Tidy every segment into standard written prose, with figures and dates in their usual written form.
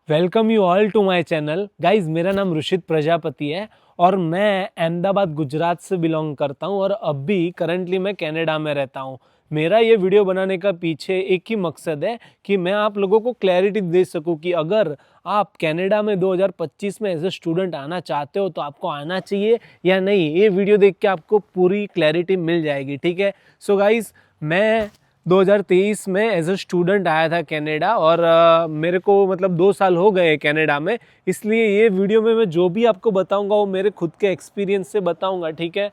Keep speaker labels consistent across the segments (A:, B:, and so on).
A: Welcome you all to my channel guys. मेरा नाम ऋषित प्रजापति है और मैं अहमदाबाद गुजरात से बिलोंग करता हूं और अभी करंटली मैं कनाडा में रहता हूं। मेरा ये वीडियो बनाने का पीछे एक ही मकसद है कि मैं आप लोगों को क्लैरिटी दे सकूं कि अगर आप कनाडा में 2025 में एज ए स्टूडेंट आना चाहते हो तो आपको आना चाहिए या नहीं। ये वीडियो देख के आपको पूरी क्लैरिटी मिल जाएगी, ठीक है। सो गाइज, मैं 2023 में एज अ स्टूडेंट आया था कनाडा और मेरे को मतलब 2 साल हो गए कनाडा में। इसलिए ये वीडियो में मैं जो भी आपको बताऊंगा वो मेरे खुद के एक्सपीरियंस से बताऊंगा, ठीक है।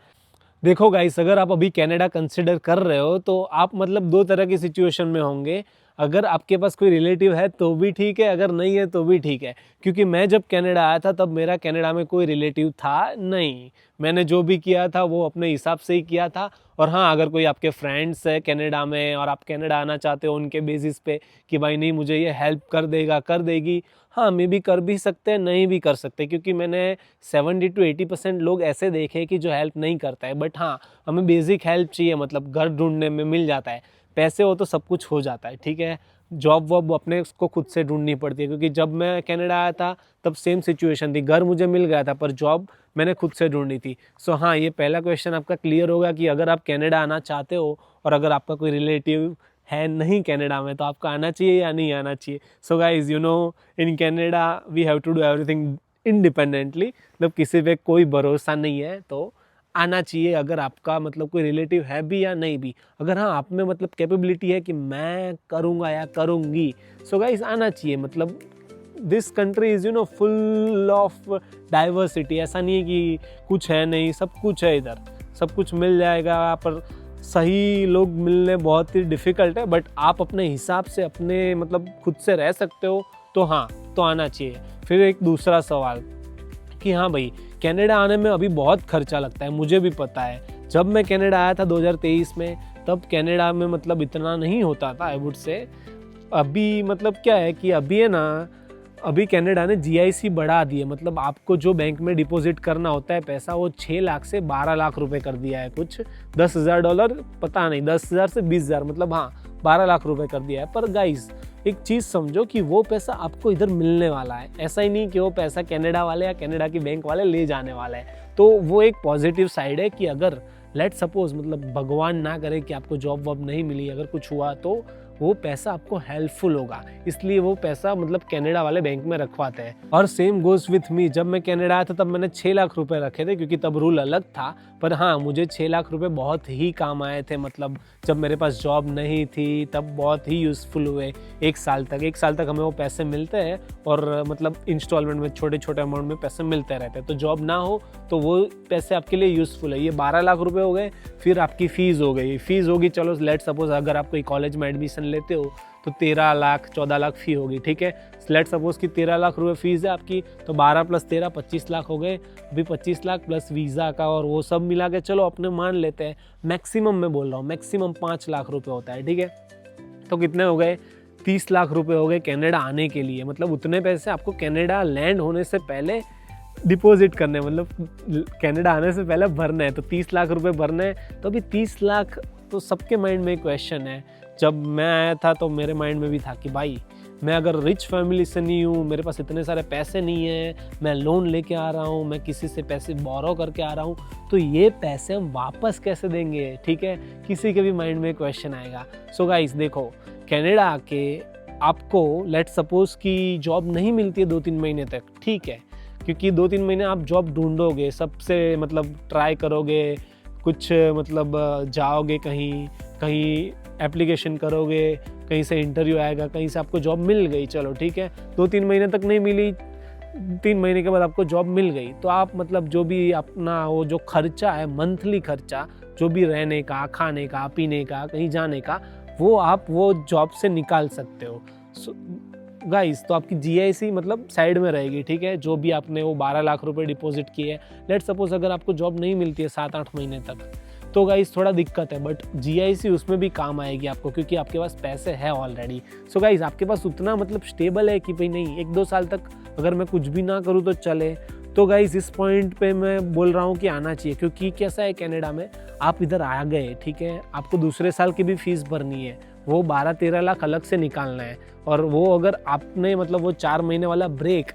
A: देखो गाइस, अगर आप अभी कनाडा कंसिडर कर रहे हो तो आप मतलब 2 तरह की सिचुएशन में होंगे। अगर आपके पास कोई रिलेटिव है तो भी ठीक है, अगर नहीं है तो भी ठीक है। क्योंकि मैं जब कनाडा आया था तब मेरा कनाडा में कोई रिलेटिव था नहीं। मैंने जो भी किया था वो अपने हिसाब से ही किया था। और हाँ, अगर कोई आपके फ्रेंड्स है कनाडा में और आप कनाडा आना चाहते हो उनके बेसिस पे कि भाई नहीं मुझे ये हेल्प कर देगा, कर देगी, हाँ मे भी कर भी सकते हैं, नहीं भी कर सकते। क्योंकि मैंने 70 to 80% लोग ऐसे देखे कि जो हेल्प नहीं करता है। बट हाँ, हमें बेसिक हेल्प चाहिए, मतलब घर ढूंढने में मिल जाता है। पैसे हो तो सब कुछ हो जाता है, ठीक है। जॉब वॉब अपने उसको खुद से ढूंढनी पड़ती है। क्योंकि जब मैं कनाडा आया था तब सेम सिचुएशन थी, घर मुझे मिल गया था पर जॉब मैंने खुद से ढूंढी थी। सो हाँ, ये पहला क्वेश्चन आपका क्लियर होगा कि अगर आप कनाडा आना चाहते हो और अगर आपका कोई रिलेटिव है नहीं कनाडा में तो आपको आना चाहिए या नहीं आना चाहिए। So guys, you know, in Canada we have to do everything independently. मतलब किसी पे कोई भरोसा नहीं है तो आना चाहिए, अगर आपका मतलब कोई रिलेटिव है भी या नहीं भी। अगर हाँ आप में मतलब कैपेबिलिटी है कि मैं करूँगा या करूँगी, सो गाइस आना चाहिए। मतलब this country is full of diversity. ऐसा नहीं है कि कुछ है नहीं, सब कुछ है इधर, सब कुछ मिल जाएगा। पर सही लोग मिलने बहुत ही डिफ़िकल्ट है। बट आप अपने हिसाब से अपने मतलब खुद से रह सकते हो तो हाँ, तो आना चाहिए। फिर एक दूसरा सवाल कि हाँ भाई, कनाडा आने में अभी बहुत खर्चा लगता है, मुझे भी पता है। जब मैं कनाडा आया था 2023 में तब कनाडा में मतलब इतना नहीं होता था, आई वुड से। अभी मतलब क्या है कि अभी है ना, अभी कनाडा ने GIC बढ़ा दिए। मतलब आपको जो बैंक में डिपॉजिट करना होता है पैसा, वो 6 लाख से 12 लाख रुपए कर दिया है। कुछ $10,000, पता नहीं 10,000 से 20,000, मतलब हाँ 12 लाख रुपए कर दिया है। पर गाइस, एक चीज़ समझो कि वो पैसा आपको इधर मिलने वाला है। ऐसा ही नहीं कि वो पैसा कनाडा वाले या कनाडा की बैंक वाले ले जाने वाला है। तो वो एक पॉजिटिव साइड है कि अगर लेट सपोज, मतलब भगवान ना करे कि आपको जॉब वॉब नहीं मिली, अगर कुछ हुआ तो वो पैसा आपको हेल्पफुल होगा। इसलिए वो पैसा मतलब कनाडा वाले बैंक में रखवाते हैं। और सेम गोज विथ मी। जब मैं कनाडा आया था तब मैंने 6 लाख रुपए रखे थे क्योंकि तब रूल अलग था। पर हाँ, मुझे 6 लाख रुपए बहुत ही काम आए थे। मतलब जब मेरे पास जॉब नहीं थी तब बहुत ही यूज़फुल हुए। 1 साल तक हमें वो पैसे मिलते हैं और मतलब इंस्टॉलमेंट में छोटे छोटे अमाउंट में पैसे मिलते रहते हैं। तो जॉब ना हो तो वो पैसे आपके लिए यूज़फुल है। ये 12 लाख रुपए हो गए। फिर आपकी फ़ीस हो गई, फ़ीस होगी, चलो लेट सपोज अगर आप कोई कॉलेज में एडमिशन लेते हो तो 13 लाख 14 लाख फ़ी होगी, ठीक है। लेट सपोज कि 13 लाख रुपए फ़ीस है आपकी, तो 12 + 13 25 लाख हो गए। अभी 25 लाख प्लस वीज़ा का और वो सब मिला के चलो अपने मान लेते हैं, मैक्सिमम मैं बोल रहा हूँ, मैक्सिमम 5 लाख रुपए होता है, ठीक है। तो कितने हो गए? 30 लाख रुपए हो गए कनाडा आने के लिए। मतलब उतने पैसे आपको कनाडा लैंड होने से पहले डिपॉजिट करने, मतलब कनाडा आने से पहले भरना है। तो 30 लाख रुपए भरना है। तो अभी 30 लाख तो सबके माइंड में एक क्वेश्चन है। जब मैं आया था तो मेरे माइंड में भी था कि भाई मैं अगर रिच फैमिली से नहीं हूँ, मेरे पास इतने सारे पैसे नहीं हैं, मैं लोन लेके आ रहा हूँ, मैं किसी से पैसे बोरो करके आ रहा हूँ, तो ये पैसे हम वापस कैसे देंगे, ठीक है। किसी के भी माइंड में क्वेश्चन आएगा। सो गाइस देखो, कनाडा आके आपको लेट सपोज कि जॉब नहीं मिलती है 2-3 महीने तक, ठीक है। क्योंकि 2-3 महीने आप जॉब ढूंढोगे, सबसे मतलब ट्राई करोगे, कुछ मतलब जाओगे कहीं एप्लीकेशन करोगे, कहीं से इंटरव्यू आएगा, कहीं से आपको जॉब मिल गई, चलो ठीक है। 2-3 महीने तक नहीं मिली, 3 महीने के बाद आपको जॉब मिल गई, तो आप मतलब जो भी अपना वो जो खर्चा है, मंथली खर्चा, जो भी रहने का, खाने का, पीने का, कहीं जाने का, वो आप वो जॉब से निकाल सकते हो। गाइस, तो आपकी GIC मतलब साइड में रहेगी, ठीक है। जो भी आपने वो 12 लाख रुपए डिपॉजिट किए, लेट सपोज अगर आपको जॉब नहीं मिलती है 7-8 महीने तक, तो गाइस थोड़ा दिक्कत है। बट GIC उसमें भी काम आएगी आपको क्योंकि आपके पास पैसे है ऑलरेडी। सो गाइस, आपके पास उतना मतलब स्टेबल है कि भाई नहीं 1-2 साल तक अगर मैं कुछ भी ना करूँ तो चले। तो गाइस, इस पॉइंट पे मैं बोल रहा हूँ कि आना चाहिए। क्योंकि कैसा है कनाडा में, आप इधर आ गए, ठीक है, आपको दूसरे साल की भी फीस भरनी है, वो 12-13 लाख अलग से निकालना है। और वो अगर आपने मतलब वो 4 महीने वाला ब्रेक,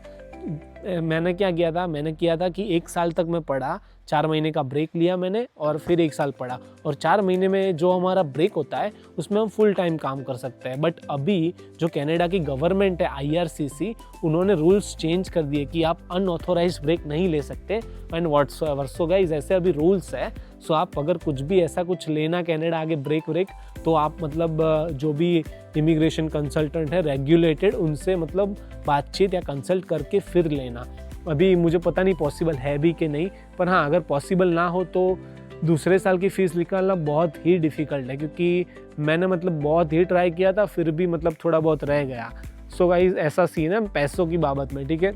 A: मैंने क्या किया था, मैंने किया था कि 1 साल तक मैं पढ़ा, 4 महीने का ब्रेक लिया मैंने और फिर 1 साल पढ़ा, और 4 महीने में जो हमारा ब्रेक होता है उसमें हम फुल टाइम काम कर सकते हैं। बट अभी जो कनाडा की गवर्नमेंट है IRCC, उन्होंने रूल्स चेंज कर दिए कि आप अनऑथोराइज्ड ब्रेक नहीं ले सकते एंड व्हाट्सएवर। सो गाइस ऐसे अभी रूल्स है। सो आप अगर कुछ भी ऐसा कुछ लेना कनाडा आगे ब्रेक व्रेक, तो आप मतलब जो भी इमिग्रेशन कंसल्टेंट है रेगुलेटेड, उनसे मतलब बातचीत या कंसल्ट करके फिर लेना। अभी मुझे पता नहीं पॉसिबल है भी कि नहीं, पर हाँ अगर पॉसिबल ना हो तो दूसरे साल की फ़ीस निकालना बहुत ही डिफ़िकल्ट है, क्योंकि मैंने मतलब बहुत ही ट्राई किया था, फिर भी मतलब थोड़ा बहुत रह गया। सो गाइस ऐसा सीन है पैसों की बाबत में, ठीक है।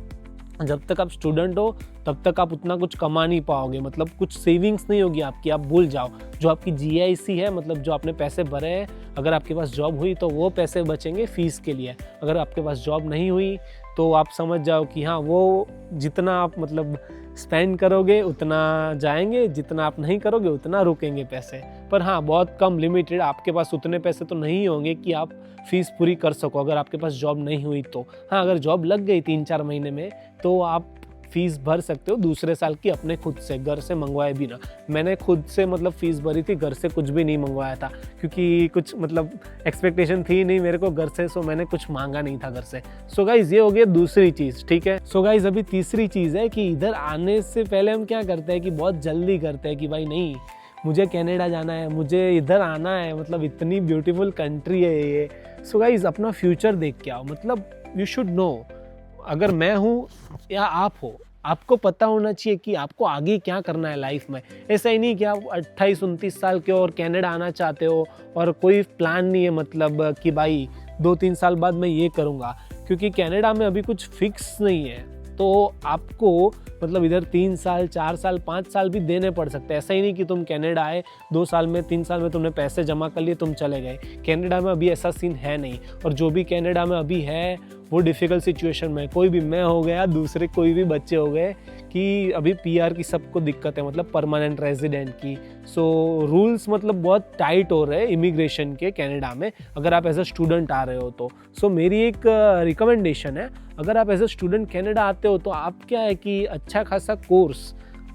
A: जब तक आप स्टूडेंट हो तब तक आप उतना कुछ कमा नहीं पाओगे, मतलब कुछ सेविंग्स नहीं होगी आपकी, आप भूल जाओ। जो आपकी GIC है, मतलब जो आपने पैसे भरे हैं, अगर आपके पास जॉब हुई तो वो पैसे बचेंगे फ़ीस के लिए। अगर आपके पास जॉब नहीं हुई तो आप समझ जाओ कि हाँ वो जितना आप मतलब स्पेंड करोगे उतना जाएंगे, जितना आप नहीं करोगे उतना रुकेंगे पैसे। पर हाँ बहुत कम लिमिटेड, आपके पास उतने पैसे तो नहीं होंगे कि आप फीस पूरी कर सको अगर आपके पास जॉब नहीं हुई तो। हाँ अगर जॉब लग गई 3-4 महीने में तो आप फीस भर सकते हो दूसरे साल की अपने खुद से, घर से मंगवाए बिना। मैंने खुद से मतलब फीस भरी थी, घर से कुछ भी नहीं मंगवाया था, क्योंकि कुछ मतलब एक्सपेक्टेशन थी नहीं मेरे को घर से, सो मैंने कुछ मांगा नहीं था घर से। सो गाइज ये हो गया दूसरी चीज़, ठीक है। सो गाइज अभी तीसरी चीज़ है कि इधर आने से पहले हम क्या करते हैं कि बहुत जल्दी करते हैं कि भाई नहीं मुझे कनाडा जाना है, मुझे इधर आना है, मतलब इतनी ब्यूटीफुल कंट्री है ये। सो गाइज अपना फ्यूचर देख के आओ, मतलब यू शुड नो, अगर मैं हूँ या आप हो, आपको पता होना चाहिए कि आपको आगे क्या करना है लाइफ में। ऐसा ही नहीं कि आप 28-29 साल के हो और कनाडा आना चाहते हो और कोई प्लान नहीं है, मतलब कि भाई 2-3 साल बाद मैं ये करूँगा, क्योंकि कनाडा में अभी कुछ फिक्स नहीं है। तो आपको मतलब इधर 3 साल 4 साल 5 साल भी देने पड़ सकते हैं। ऐसा ही नहीं कि तुम कनाडा आए 2 साल में 3 साल में तुमने पैसे जमा कर लिए तुम चले गए। कनाडा में अभी ऐसा सीन है नहीं, और जो भी कनाडा में अभी है वो डिफ़िकल्ट सिचुएशन में। कोई भी, मैं हो गया, दूसरे कोई भी बच्चे हो गए कि अभी PR की सबको दिक्कत है, मतलब परमानेंट रेजिडेंट की। सो रूल्स मतलब बहुत टाइट हो रहे हैं इमिग्रेशन के कनाडा में, अगर आप एज अ स्टूडेंट आ रहे हो तो। सो मेरी एक रिकमेंडेशन है, अगर आप एज अ स्टूडेंट कनाडा आते हो तो आप क्या है कि अच्छा खासा कोर्स,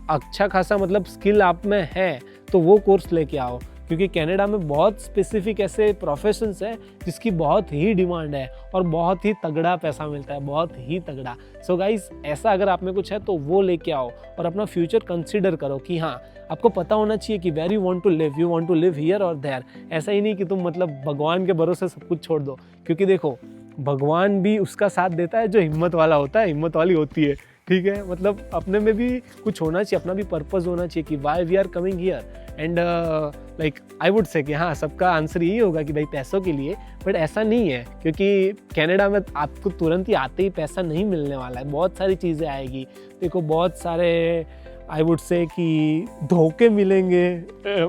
A: अच्छा खासा मतलब स्किल आप में है तो वो कोर्स लेके आओ, क्योंकि कनाडा में बहुत स्पेसिफिक ऐसे प्रोफेशंस हैं जिसकी बहुत ही डिमांड है और बहुत ही तगड़ा पैसा मिलता है, बहुत ही तगड़ा। सो गाइस ऐसा अगर आप में कुछ है तो वो लेके आओ और अपना फ्यूचर कंसिडर करो कि हाँ आपको पता होना चाहिए कि where you want to live here और देयर। ऐसा ही नहीं कि तुम मतलब भगवान के भरोसे सब कुछ छोड़ दो, क्योंकि देखो भगवान भी उसका साथ देता है जो हिम्मत वाला होता है, हिम्मत वाली होती है, ठीक है। मतलब अपने में भी कुछ होना चाहिए, अपना भी पर्पस होना चाहिए कि why we are coming here. And like I would say कि हाँ सबका आंसर यही होगा कि भाई पैसों के लिए, बट ऐसा नहीं है, क्योंकि कनाडा में आपको तुरंत ही आते ही पैसा नहीं मिलने वाला है, बहुत सारी चीज़ें आएगी। देखो बहुत सारे आई वुड से कि धोखे मिलेंगे,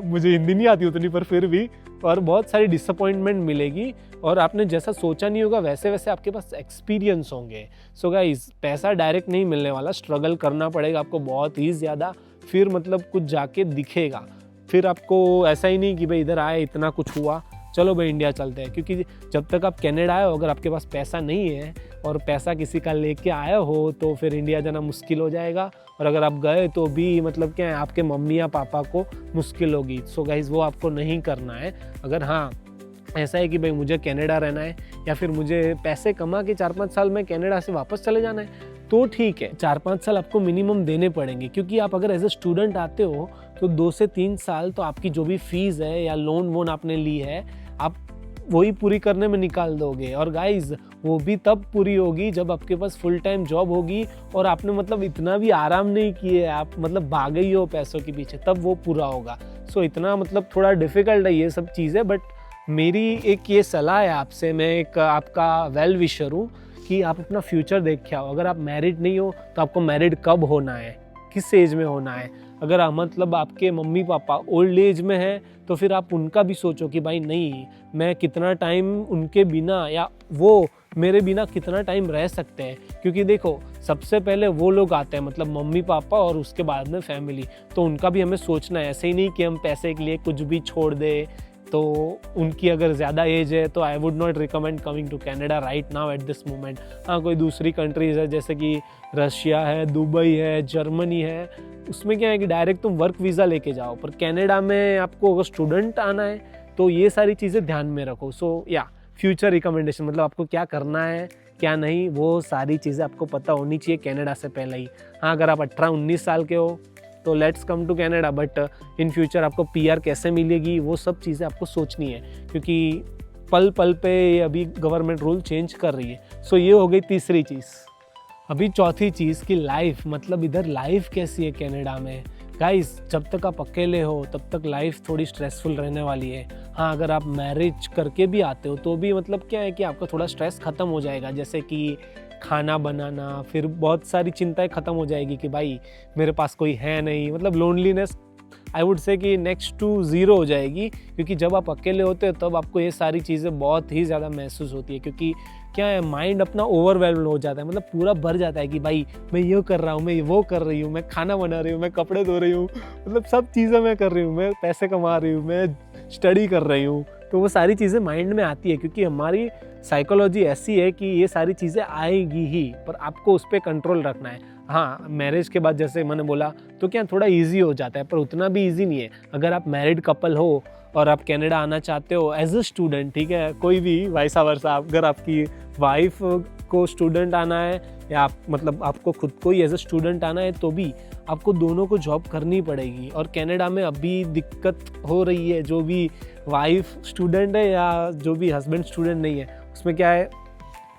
A: मुझे हिंदी नहीं आती उतनी पर फिर भी, और बहुत सारी डिसअपॉइंटमेंट मिलेगी और आपने जैसा सोचा नहीं होगा वैसे वैसे आपके पास एक्सपीरियंस होंगे। सो गाइस पैसा डायरेक्ट नहीं मिलने वाला, स्ट्रगल करना पड़ेगा आपको बहुत ही ज़्यादा, फिर मतलब कुछ जाके दिखेगा। फिर आपको ऐसा ही नहीं कि भाई इधर आए इतना कुछ हुआ चलो भाई इंडिया चलते हैं, क्योंकि जब तक आप कनाडा आए हो अगर आपके पास पैसा नहीं है और पैसा किसी का लेके आए हो तो फिर इंडिया जाना मुश्किल हो जाएगा, और अगर आप गए तो भी मतलब क्या है आपके मम्मी या पापा को मुश्किल होगी। सो गाइस वो आपको नहीं करना है। अगर हाँ ऐसा है कि भाई मुझे कनाडा रहना है या फिर मुझे पैसे कमा के 4-5 साल में कनाडा से वापस चले जाना है तो ठीक है, 4-5 साल आपको मिनिमम देने पड़ेंगे, क्योंकि आप अगर एज ए स्टूडेंट आते हो तो 2 से 3 साल तो आपकी जो भी फीस है या लोन वोन आपने ली है आप वही पूरी करने में निकाल दोगे। और गाइज वो भी तब पूरी होगी जब आपके पास फुल टाइम जॉब होगी और आपने मतलब इतना भी आराम नहीं किए, आप मतलब भागे ही हो पैसों के पीछे, तब वो पूरा होगा। सो इतना मतलब थोड़ा डिफ़िकल्ट है ये सब चीज़ें, बट मेरी एक ये सलाह है आपसे, मैं एक आपका वेल विशर हूँ कि आप अपना फ्यूचर देख के आओ। अगर आप मैरिड नहीं हो तो आपको मैरिड कब होना है, किस एज में होना है। अगर मतलब आपके मम्मी पापा ओल्ड एज में हैं तो फिर आप उनका भी सोचो कि भाई नहीं मैं कितना टाइम उनके बिना या वो मेरे बिना कितना टाइम रह सकते हैं, क्योंकि देखो सबसे पहले वो लोग आते हैं मतलब मम्मी पापा और उसके बाद में फैमिली, तो उनका भी हमें सोचना है। ऐसे ही नहीं कि हम पैसे के लिए कुछ भी छोड़ दे तो उनकी अगर ज़्यादा एज है तो I would not recommend coming to Canada right now at this moment. हाँ, कोई दूसरी कंट्रीज़ है जैसे कि रशिया है, दुबई है, जर्मनी है, उसमें क्या है कि डायरेक्ट तुम वर्क वीज़ा लेके जाओ। पर कनाडा में आपको अगर स्टूडेंट आना है तो ये सारी चीज़ें ध्यान में रखो। सो या फ्यूचर रिकमेंडेशन मतलब आपको क्या करना है क्या नहीं, वो सारी चीज़ें आपको पता होनी चाहिए कनाडा से पहले ही। हाँ, अगर आप 18-19 साल के हो तो let's come to Canada, but in future आपको पीआर कैसे मिलेगी वो सब चीज़ें आपको सोचनी है, क्योंकि पल पल पे अभी गवर्नमेंट रूल चेंज कर रही है। सो ये हो गई तीसरी चीज़। अभी चौथी चीज़ की लाइफ, मतलब इधर लाइफ कैसी है कनाडा में। गाइस, जब तक आप अकेले हो तब तक लाइफ थोड़ी स्ट्रेसफुल रहने वाली है। हाँ, अगर आप मैरिज करके भी आते हो तो भी मतलब क्या है कि आपका थोड़ा स्ट्रेस ख़त्म हो जाएगा, जैसे कि खाना बनाना, फिर बहुत सारी चिंताएं ख़त्म हो जाएगी कि भाई मेरे पास कोई है नहीं, मतलब लोनलीनेस आई वुड से कि नेक्स्ट टू ज़ीरो हो जाएगी। क्योंकि जब आप अकेले होते हो तब आपको ये सारी चीज़ें बहुत ही ज़्यादा महसूस होती है, क्योंकि क्या है माइंड अपना ओवरवेल्म हो जाता है, मतलब पूरा भर जाता है कि भाई मैं ये कर रहा हूँ, मैं वो कर रही हूँ, मैं खाना बना रही हूँ, मैं कपड़े धो रही हूँ, मतलब सब चीज़ें मैं कर रही हूँ, मैं पैसे कमा रही हूँ, मैं स्टडी कर रही हूँ। तो वो सारी चीज़ें माइंड में आती है, क्योंकि हमारी साइकोलॉजी ऐसी है कि ये सारी चीज़ें आएगी ही, पर आपको उस पर कंट्रोल रखना है। हाँ, मैरिज के बाद जैसे मैंने बोला तो क्या थोड़ा इजी हो जाता है, पर उतना भी इजी नहीं है। अगर आप मैरिड कपल हो और आप कनाडा आना चाहते हो एज अ स्टूडेंट, ठीक है, कोई भी वाइसा वर्सा, अगर आपकी वाइफ को स्टूडेंट आना है या आप मतलब आपको खुद को ही एज अ स्टूडेंट आना है, तो भी आपको दोनों को जॉब करनी पड़ेगी। और कनाडा में अभी दिक्कत हो रही है, जो भी वाइफ स्टूडेंट है या जो भी हस्बैंड स्टूडेंट नहीं है, उसमें क्या है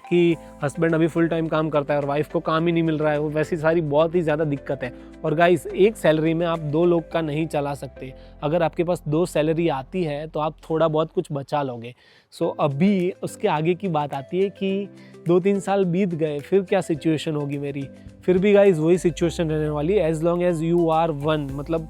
A: कि हस्बैंड अभी फुल टाइम काम करता है और वाइफ को काम ही नहीं मिल रहा है, वो वैसी सारी बहुत ही ज़्यादा दिक्कत है। और गाइस, एक सैलरी में आप 2 लोग का नहीं चला सकते। अगर आपके पास 2 सैलरी आती है तो आप थोड़ा बहुत कुछ बचा लोगे। सो अभी उसके आगे की बात आती है कि 2-3 साल बीत गए, फिर क्या सिचुएशन होगी मेरी। फिर भी गाइस वही सिचुएशन रहने वाली है, as long as you are one, मतलब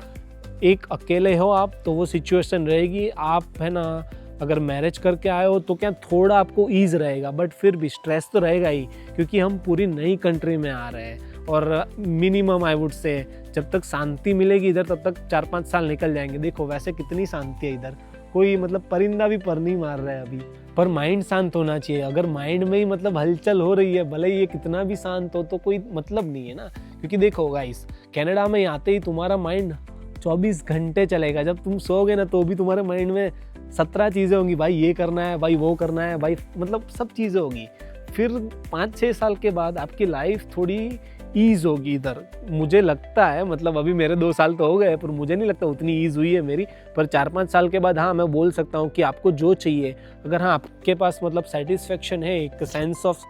A: एक अकेले हो आप तो वो सिचुएशन रहेगी। आप है ना, अगर मैरिज करके आए हो तो क्या थोड़ा आपको ईज रहेगा, बट फिर भी स्ट्रेस तो रहेगा ही, क्योंकि हम पूरी नई कंट्री में आ रहे हैं। और मिनिमम आई वुड से जब तक शांति मिलेगी इधर तब तक 4-5 साल निकल जाएंगे। देखो वैसे कितनी शांति है इधर, कोई मतलब परिंदा भी पर नहीं मार रहा है अभी, पर माइंड शांत होना चाहिए। अगर माइंड में ही मतलब हलचल हो रही है, भले ही ये कितना भी शांत हो, तो कोई मतलब नहीं है ना। क्योंकि देखो गाइस, कनाडा में आते ही तुम्हारा माइंड 24 घंटे चलेगा। जब तुम सोओगे ना तो भी तुम्हारे माइंड में 17 चीज़ें होंगी, भाई ये करना है, भाई वो करना है, भाई मतलब सब चीज़ें होगी। फिर 5-6 साल के बाद आपकी लाइफ थोड़ी ईज होगी इधर, मुझे लगता है। मतलब अभी मेरे 2 साल तो हो गए, पर मुझे नहीं लगता उतनी ईज हुई है मेरी। पर 4-5 साल के बाद हाँ, मैं बोल सकता हूँ कि आपको जो चाहिए, अगर हाँ आपके पास मतलब सेटिस्फेक्शन है, एक सेंस ऑफ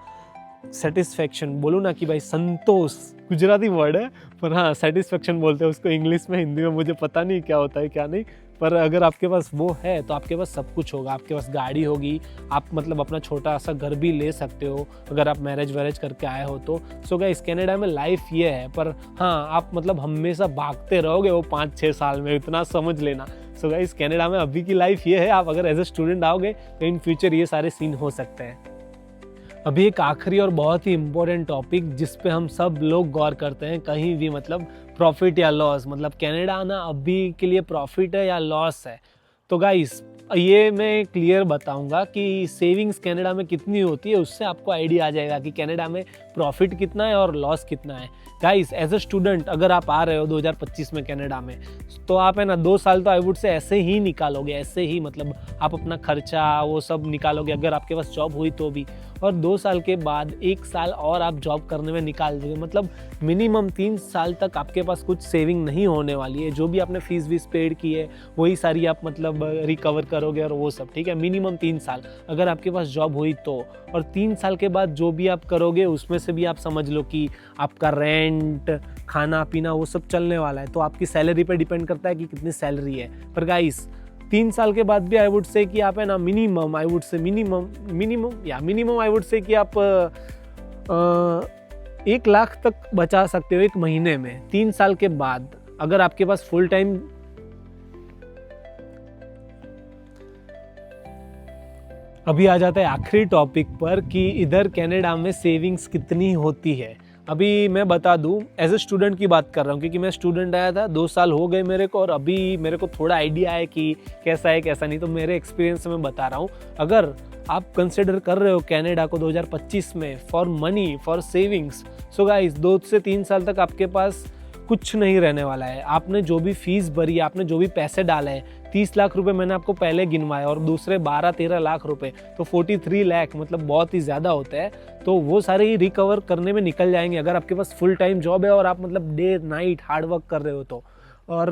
A: सेटिस्फेक्शन बोलूँ ना कि भाई संतोष, गुजराती वर्ड है, पर हाँ सेटिस्फेक्शन बोलते हैं उसको इंग्लिश में, हिंदी में मुझे पता नहीं क्या होता है क्या नहीं। पर अगर आपके पास वो है तो आपके पास सब कुछ होगा। आपके पास गाड़ी होगी, आप मतलब अपना छोटा सा घर भी ले सकते हो अगर आप मैरिज वैरेज करके आए हो तो। सो गाइस, कनाडा में लाइफ ये है, पर हाँ आप मतलब हमेशा भागते रहोगे वो 5-6 साल में, इतना समझ लेना। सो गाइस, कनाडा में अभी की लाइफ ये है, आप अगर एज ए स्टूडेंट आओगे तो इन फ्यूचर ये सारे सीन हो सकते हैं। अभी एक आखिरी और बहुत ही इम्पोर्टेंट टॉपिक जिस पे हम सब लोग गौर करते हैं कहीं भी, मतलब प्रॉफिट या लॉस, मतलब कनाडा आना अभी के लिए प्रॉफिट है या लॉस है। तो गाइस, ये मैं क्लियर बताऊंगा कि सेविंग्स कनाडा में कितनी होती है, उससे आपको आइडिया आ जाएगा कि कनाडा में प्रॉफिट कितना है और लॉस कितना है। गाइस, एज अ स्टूडेंट अगर आप आ रहे हो 2025 में कनाडा में, तो आप है ना 2 साल तो आई वुड से ऐसे ही निकालोगे, ऐसे ही मतलब आप अपना खर्चा वो सब निकालोगे अगर आपके पास जॉब हुई तो भी। और 2 साल के बाद 1 साल और आप जॉब करने में निकाल दोगे, मतलब मिनिमम 3 साल तक आपके पास कुछ सेविंग नहीं होने वाली है। जो भी आपने फीस वीस पेड की है वही सारी आप मतलब रिकवर करोगे और वो सब, ठीक है। मिनिमम 3 साल अगर आपके पास जॉब हुई तो, और 3 साल के बाद जो भी आप करोगे उसमें से भी आप समझ लो कि आपका रेंट, खाना पीना वो सब चलने वाला है। तो आपकी सैलरी पे डिपेंड करता है कि कितनी सैलरी है। पर गाइस, 3 साल के बाद भी आई वुड से कि आप है ना मिनिमम आई वुड से मिनिमम आई वुड से कि आप 1 लाख तक बचा सकते हो 1 महीने में 3 साल के बाद, अगर आपके पास फुल टाइम। अभी आ जाता है आखिरी टॉपिक पर कि इधर कनाडा में सेविंग्स कितनी होती है। अभी मैं बता दूं, एज ए स्टूडेंट की बात कर रहा हूँ, क्योंकि मैं स्टूडेंट आया था, 2 साल हो गए मेरे को, और अभी मेरे को थोड़ा आइडिया है कि कैसा है कैसा नहीं। तो मेरे एक्सपीरियंस से मैं बता रहा हूँ, अगर आप कंसिडर कर रहे हो कनाडा को 2025 में for money, for savings, so guys 2 से 3 साल तक आपके पास कुछ नहीं रहने वाला है। आपने जो भी फीस भरी है, आपने जो भी पैसे डाले हैं, 30 लाख रुपए मैंने आपको पहले गिनवाया, और दूसरे 12-13 लाख रुपए, तो 43 लाख, मतलब बहुत ही ज़्यादा होता है। तो वो सारे ही रिकवर करने में निकल जाएंगे अगर आपके पास फुल टाइम जॉब है और आप मतलब डे नाइट हार्ड वर्क कर रहे हो तो। और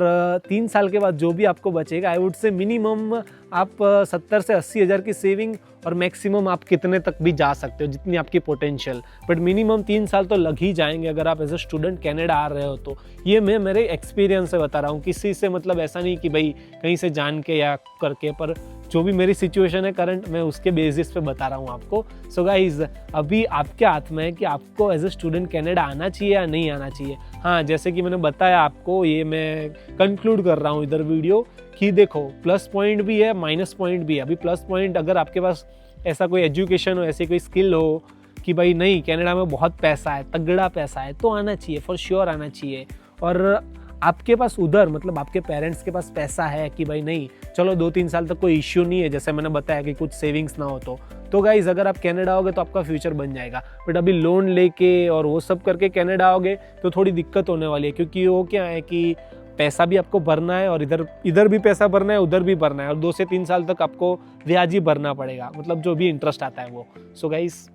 A: 3 साल के बाद जो भी आपको बचेगा, आई वुड से मिनिमम आप 70 से 80 हज़ार की सेविंग, और मैक्सिमम आप कितने तक भी जा सकते हो जितनी आपकी पोटेंशियल, बट मिनिमम 3 साल तो लग ही जाएंगे अगर आप एज अ स्टूडेंट कनाडा आ रहे हो तो। ये मैं मेरे एक्सपीरियंस से बता रहा हूँ, किसी से मतलब ऐसा नहीं कि भाई कहीं से जान के या करके, पर जो भी मेरी सिचुएशन है करंट, मैं उसके बेसिस पे बता रहा हूँ आपको। सो गाइज, अभी आपके हाथ में है कि आपको एज अ स्टूडेंट कनाडा आना चाहिए या नहीं आना चाहिए। हाँ, जैसे कि मैंने बताया आपको, ये मैं कंक्लूड कर रहा हूँ इधर वीडियो, कि देखो प्लस पॉइंट भी है, माइनस पॉइंट भी है। अभी प्लस पॉइंट, अगर आपके पास ऐसा कोई एजुकेशन हो, ऐसी कोई स्किल हो कि भाई नहीं कनाडा में बहुत पैसा है, तगड़ा पैसा है, तो आना चाहिए, फॉर श्योर आना चाहिए। और आपके पास उधर मतलब आपके पेरेंट्स के पास पैसा है कि भाई नहीं चलो 2-3 साल तक कोई इश्यू नहीं है, जैसे मैंने बताया कि कुछ सेविंग्स ना हो तो गाइज अगर आप कनाडा आओगे तो आपका फ्यूचर बन जाएगा। बट अभी लोन लेके और वो सब करके कनाडा आओगे तो थोड़ी दिक्कत होने वाली है, क्योंकि वो क्या है कि पैसा भी आपको भरना है, और इधर भी पैसा भरना है, उधर भी भरना है, और 2 से 3 साल तक आपको ब्याज ही भरना पड़ेगा, मतलब जो भी इंटरेस्ट आता है वो। सो गाइस,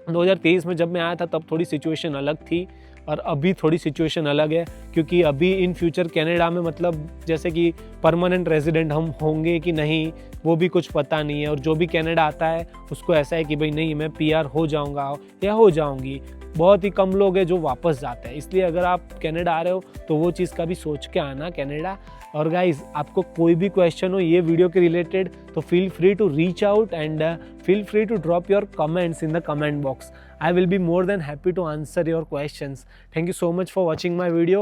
A: 2023 में जब मैं आया था तब थोड़ी सिचुएशन अलग थी, और अभी थोड़ी सिचुएशन अलग है, क्योंकि अभी इन फ्यूचर कनाडा में मतलब जैसे कि परमानेंट रेजिडेंट हम होंगे कि नहीं वो भी कुछ पता नहीं है। और जो भी कनाडा आता है उसको ऐसा है कि भाई नहीं मैं PR हो जाऊंगा या हो जाऊंगी। बहुत ही कम लोग हैं जो वापस जाते हैं, इसलिए अगर आप कनाडा आ रहे हो तो वो चीज़ का भी सोच के आना कनाडा। और गाइज, आपको कोई भी क्वेश्चन हो ये वीडियो के रिलेटेड तो feel free to reach out and feel free to drop your comments in the comment box. I will be more than happy to answer your questions. Thank you so much for watching my video.